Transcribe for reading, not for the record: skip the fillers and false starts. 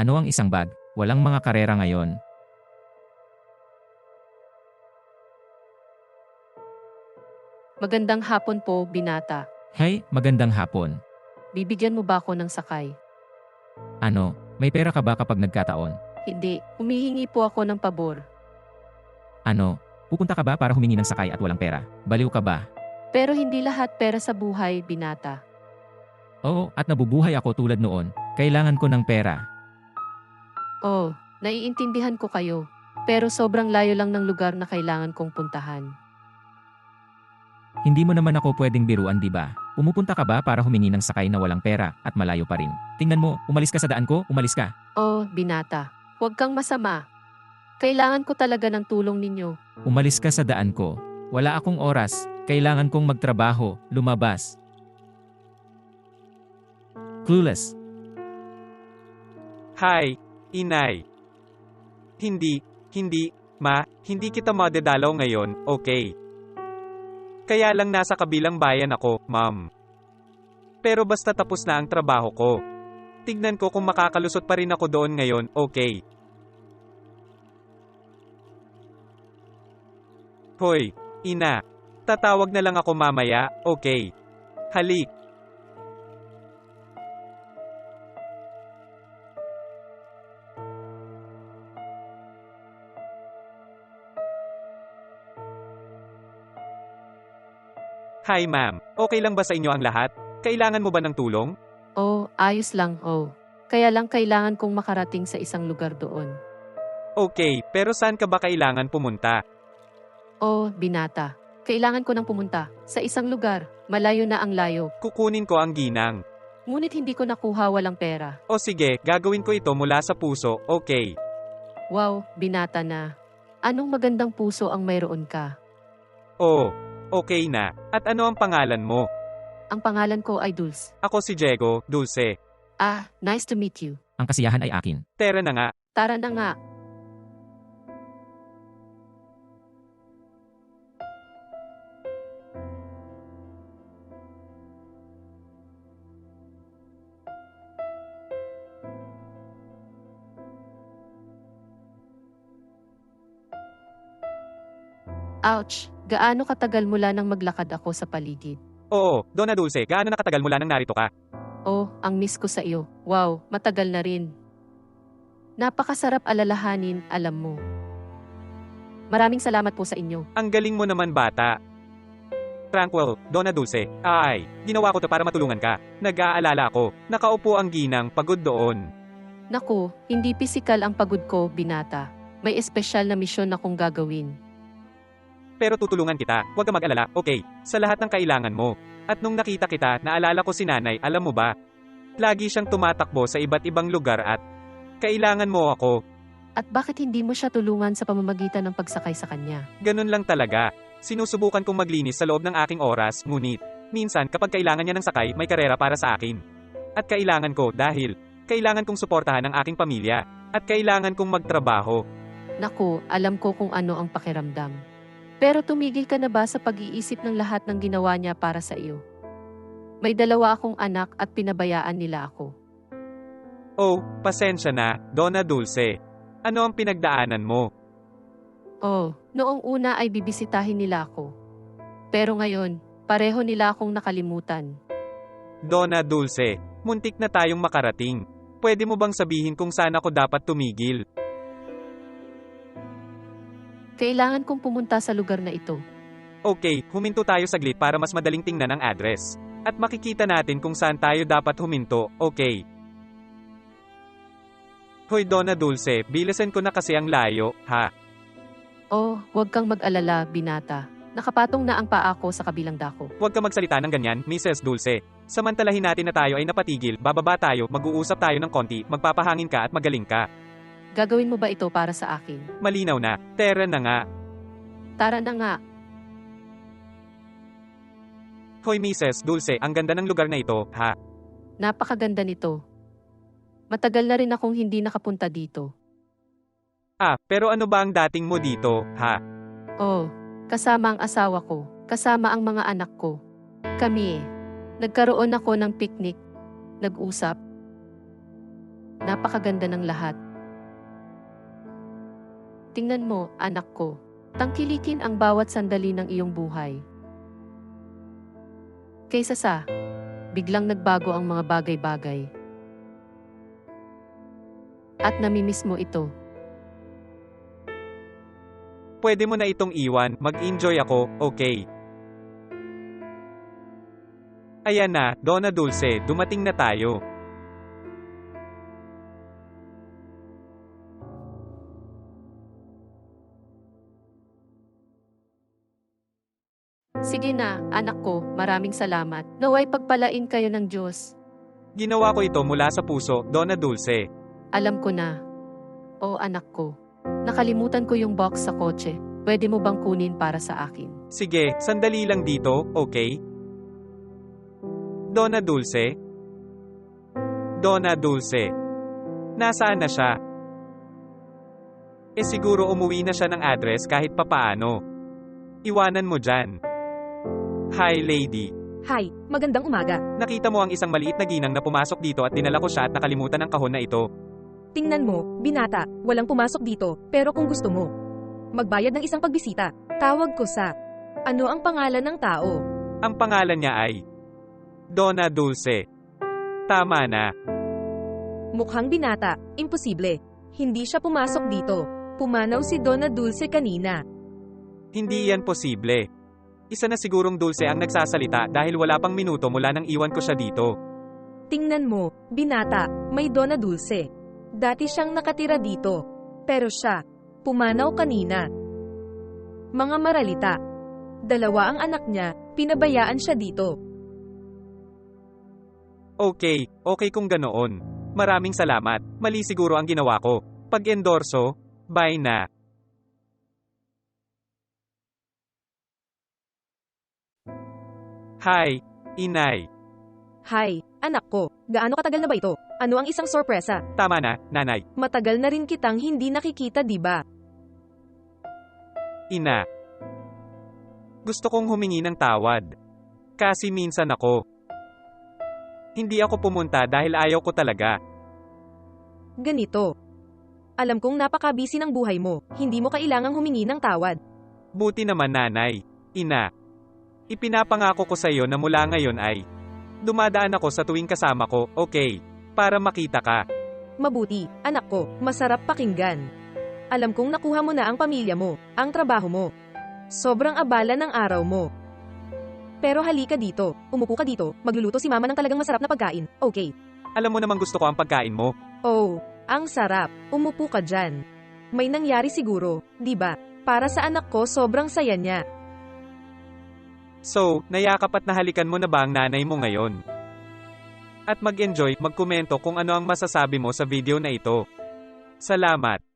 Ano ang isang bag? Walang mga karera ngayon. Magandang hapon po, binata. Hey, magandang hapon. Bibigyan mo ba ako ng sakay? Ano, may pera ka ba kapag nagkataon? Hindi, humihingi po ako ng pabor. Ano, pupunta ka ba para humingi ng sakay at walang pera? Baliw ka ba? Pero hindi lahat pera sa buhay, binata. Oo, at nabubuhay ako tulad noon. Kailangan ko ng pera. Oh, naiintindihan ko kayo. Pero sobrang layo lang ng lugar na kailangan kong puntahan. Hindi mo naman ako pwedeng biruan, di ba? Pumupunta ka ba para humingi ng sakay na walang pera at malayo pa rin? Tingnan mo, umalis ka sa daan ko, umalis ka. Oh, binata. Huwag kang masama. Kailangan ko talaga ng tulong ninyo. Umalis ka sa daan ko. Wala akong oras. Kailangan kong magtrabaho, lumabas. Clueless. Hi, inay. Hindi, hindi kita madadalaw ngayon, okay? Kaya lang nasa kabilang bayan ako, ma'am. Pero basta tapos na ang trabaho ko. Tignan ko kung makakalusot pa rin ako doon ngayon, okay? Hoy, ina. Tatawag na lang ako mamaya, okay? Halik. Hi ma'am, okay lang ba sa inyo ang lahat? Kailangan mo ba ng tulong? Oh, ayos lang, oh. Kaya lang kailangan kong makarating sa isang lugar doon. Okay, pero saan ka ba kailangan pumunta? Oh, binata. Kailangan ko nang pumunta sa isang lugar. Malayo na ang layo. Kukunin ko ang ginang. Ngunit hindi ko nakuha, walang pera. O sige, gagawin ko ito mula sa puso, okay? Wow, binata na. Anong magandang puso ang mayroon ka? Oh, okay na. At ano ang pangalan mo? Ang pangalan ko ay Dulce. Ako si Diego, Dulce. Ah, nice to meet you. Ang kasiyahan ay akin. Tara na nga. Tara na nga. Ouch! Gaano katagal mula nang maglakad ako sa paligid? Oo, Donna Dulce, gaano nakatagal mula nang narito ka? Oh, ang miss ko sa iyo. Wow, matagal na rin. Napakasarap alalahanin, alam mo. Maraming salamat po sa inyo. Ang galing mo naman bata. Tranquil, Donna Dulce. Ay, ginawa ko to para matulungan ka. Nag-aalala ako. Nakaupo ang ginang, pagod doon. Naku, hindi pisikal ang pagod ko, binata. May espesyal na misyon akong gagawin. Pero tutulungan kita, huwag ka mag-alala, okay? Sa lahat ng kailangan mo. At nung nakita kita, naalala ko si nanay, alam mo ba? Lagi siyang tumatakbo sa iba't ibang lugar at kailangan mo ako. At bakit hindi mo siya tulungan sa pamamagitan ng pagsakay sa kanya? Ganun lang talaga. Sinusubukan kong maglinis sa loob ng aking oras, ngunit minsan kapag kailangan niya ng sakay, may karera para sa akin. At kailangan ko dahil kailangan kong suportahan ang aking pamilya at kailangan kong magtrabaho. Naku, alam ko kung ano ang pakiramdam. Pero tumigil ka na ba sa pag-iisip ng lahat ng ginawa niya para sa iyo? May 2 akong anak at pinabayaan nila ako. Oh, pasensya na, Donna Dulce. Ano ang pinagdaanan mo? Oh, noong una ay bibisitahin nila ako. Pero ngayon, pareho nila akong nakalimutan. Donna Dulce, muntik na tayong makarating. Pwede mo bang sabihin kung saan ako dapat tumigil? Kailangan kong pumunta sa lugar na ito. Okay, huminto tayo saglit para mas madaling tingnan ang address. At makikita natin kung saan tayo dapat huminto, okay? Hoy Donna Dulce, bilisan ko na kasi ang layo, ha? Oh, huwag kang mag-alala, binata. Nakapatong na ang paa ko sa kabilang dako. Huwag ka magsalita ng ganyan, Mrs. Dulce. Samantalahin natin na tayo ay napatigil, bababa tayo, mag-uusap tayo ng konti, magpapahangin ka at magaling ka. Gagawin mo ba ito para sa akin? Malinaw na, tara na nga. Tara na nga. Hoy Mrs. Dulce, ang ganda ng lugar na ito, ha? Napakaganda nito. Matagal na rin akong hindi nakapunta dito. Ah, pero ano ba ang dating mo dito, ha? Oh, kasama ang asawa ko, kasama ang mga anak ko. Kami nagkaroon ako ng picnic, nag-usap. napakaganda ng lahat. Tingnan mo, anak ko. Tangkilikin ang bawat sandali ng iyong buhay. Kaysa sa, biglang nagbago ang mga bagay-bagay. At namimiss mo ito. Pwede mo na itong iwan, mag-enjoy ako, okay? Ayan na, Donna Dulce, dumating na tayo. Sige na, anak ko, maraming salamat. Naway pagpalain kayo ng Diyos. Ginawa ko ito mula sa puso, Donna Dulce. Alam ko na. O anak ko, nakalimutan ko yung box sa kotse. Pwede mo bang kunin para sa akin? Sige, sandali lang dito, okay? Donna Dulce? Donna Dulce. Nasaan na siya? Siguro umuwi na siya ng address kahit papaano. Iwanan mo dyan. Hi, lady. Hi, magandang umaga. Nakita mo ang isang maliit na ginang na pumasok dito at dinala ko siya at nakalimutan ang kahon na ito. Tingnan mo, binata, walang pumasok dito, pero kung gusto mo, magbayad ng isang pagbisita. Tawag ko sa, ano ang pangalan ng tao? Ang pangalan niya ay Donna Dulce. Tama na. Mukhang binata, imposible. Hindi siya pumasok dito. Pumanaw si Donna Dulce kanina. Hindi yan posible. Isa na sigurong Dulce ang nagsasalita dahil wala pang minuto mula nang iwan ko siya dito. Tingnan mo, binata, may Donna Dulce. Dati siyang nakatira dito. Pero siya, pumanaw kanina. Mga maralita. Dalawa ang anak niya, pinabayaan siya dito. Okay kung ganoon. Maraming salamat. Mali siguro ang ginawa ko. Pag-endorso, bye na. Hi, inay. Hi, anak ko, gaano katagal na ba ito? Ano ang isang sorpresa? Tama na, nanay. Matagal na rin kitang hindi nakikita, di ba? Ina. Gusto kong humingi ng tawad. Kasi minsan hindi ako pumunta dahil ayaw ko talaga. Ganito. Alam kong napaka-busy ng buhay mo, hindi mo kailangang humingi ng tawad. Buti naman nanay. Ina. Ipinapangako ko sa iyo na mula ngayon ay dumadaan ako sa tuwing kasama ko, okay? Para makita ka. Mabuti, anak ko, masarap pakinggan. Alam kong nakuha mo na ang pamilya mo, ang trabaho mo. Sobrang abala ng araw mo. Pero halika dito, umupo ka dito, magluluto si mama ng talagang masarap na pagkain, okay? Alam mo namang gusto ko ang pagkain mo. Oh, ang sarap, umupo ka dyan. May nangyari siguro, di ba? Para sa anak ko sobrang saya niya. So, nayakap at nahalikan mo na ba ang nanay mo ngayon? At mag-enjoy, magkomento kung ano ang masasabi mo sa video na ito. Salamat!